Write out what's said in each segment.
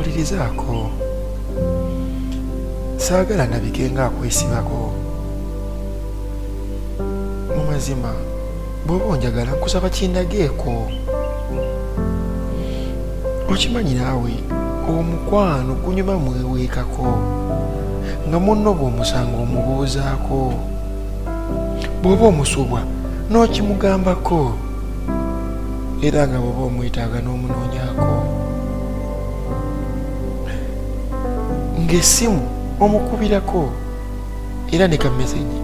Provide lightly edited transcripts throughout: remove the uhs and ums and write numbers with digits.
mpulirizaako. Saagala ndabike nga akwesibako. Mu mazima bw'oba onjagala nkusaba kindageeko. Okimanyi naawe omukwano gunyuma mweweekako nga munno bw'omusanga omubuuzaako. Bw'oba omusubwa n'okimugambako era nga bw'oba omwetaaga n'omunoonyaako. Ng'essimu omukubirako era ne kameseji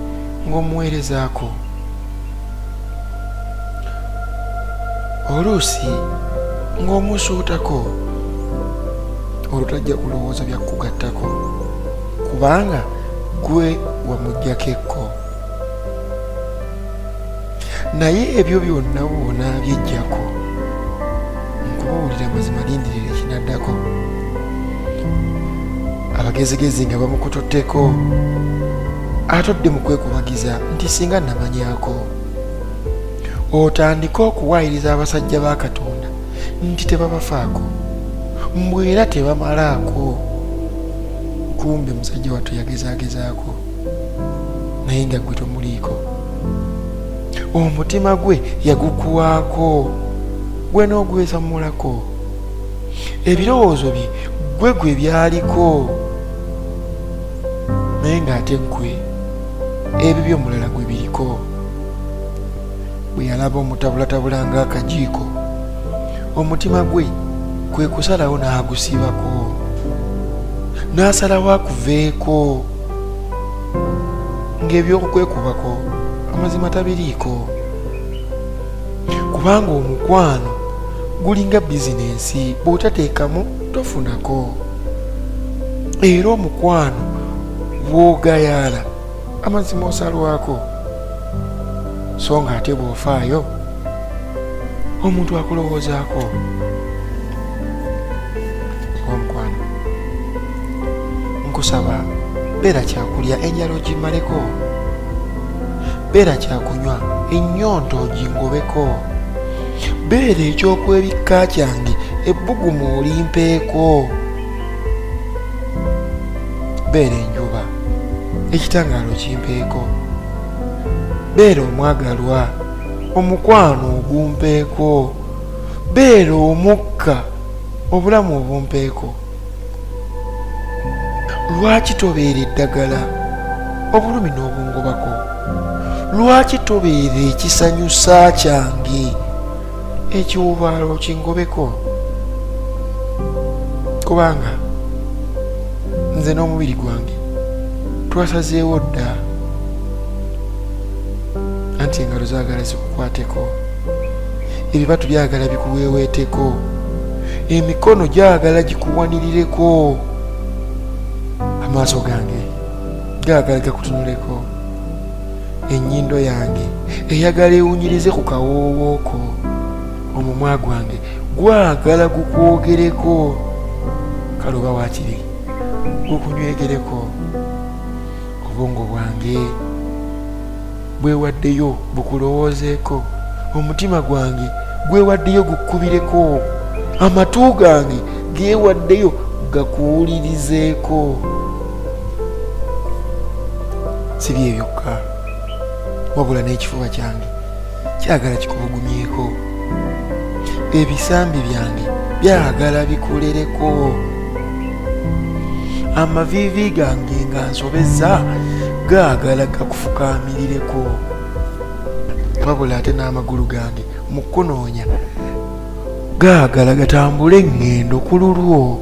ng'omuweerezaako. Oluusi ng'omusuutako olwo tajja kulowooza bya kugattako kubanga gwe wamuggyako ekko. Naye ebyo byonna bwona byejjako nkubuulira mazima lindirira ekinaddako. Abagezigezi nga bamukututteko atodde mu kwekubagiza nti singa namanyaako. Otandika okuwaayiriza abasajja ba Katonda nti tebabafaako mbwe era tebamalaako. Kumbe musajja wattu yagezaagezaako naye nga gwe tomuliiko. Omutima gwe yagukuwaako gwe n'ogwesamulako. Ebirowoozo bye gwe byaliko naye ng'ate gwe ebyo by'omulala gwe biriko. Bwe yalaba omutabulatabula ng'akajiiko omutima gwe kwe kusalawo n'agusibako n'asalawo akuveeko ng'ebyokukwekubako amazima tabiriiko. Kubanga omukwano gulinga bizinensi bw'otateekamu tofunako. Era omukwano bw'ogayaala amazima osalwako. So nga ate bw'ofaayo omuntu akulowoozaako. Omukwano nkusaba beera kyakulya enjala ogimaleko. Beera kyakunywa ennyonta ogingobeko. Beera ekyokwebikka kyange ebbugumu olimpeeko. Beera enjuba ekitangaalo kimpeeko. Beera omwagalwa omukwano ogumpeeko. Beera omukka obulamu obumpeeko. Lwaki tobeera eddagala obulumi n'obungobako? Lwaki tobeera ekisanyusa kyange ekiwubaalo kingobeko? Kubanga nze n'omubiri gwange twasazeewo dda anti engalo zaagala zikukwateko, ebibatu byagala bikuweeweeteko, emikono gyagala gikuwanirireko, amaaso gange gaagala gakutunuleko, ennyindo yange eyagala ewunyirize ku kawoowooko, omumwa gwange gwagala gukwogereko, kale oba waakiri gukunywegereko, obwongo bwange bwewaddeyo bukulowoozeeko, omutima gwange gwewaddeyo gukubireko, amatu gange geewaddeyo gakuwulirizeeko. Si bye byokka wabula n'ekifuba kyange kyagala kikubugumyeko, ebisambi byange byagala bikulereko, amaviivi gange nga nsobezza gaagala gakufukamirireko, wabula ate n'amagulu gange mu kunoonya gaagala gatambule ngendo ku lulwo.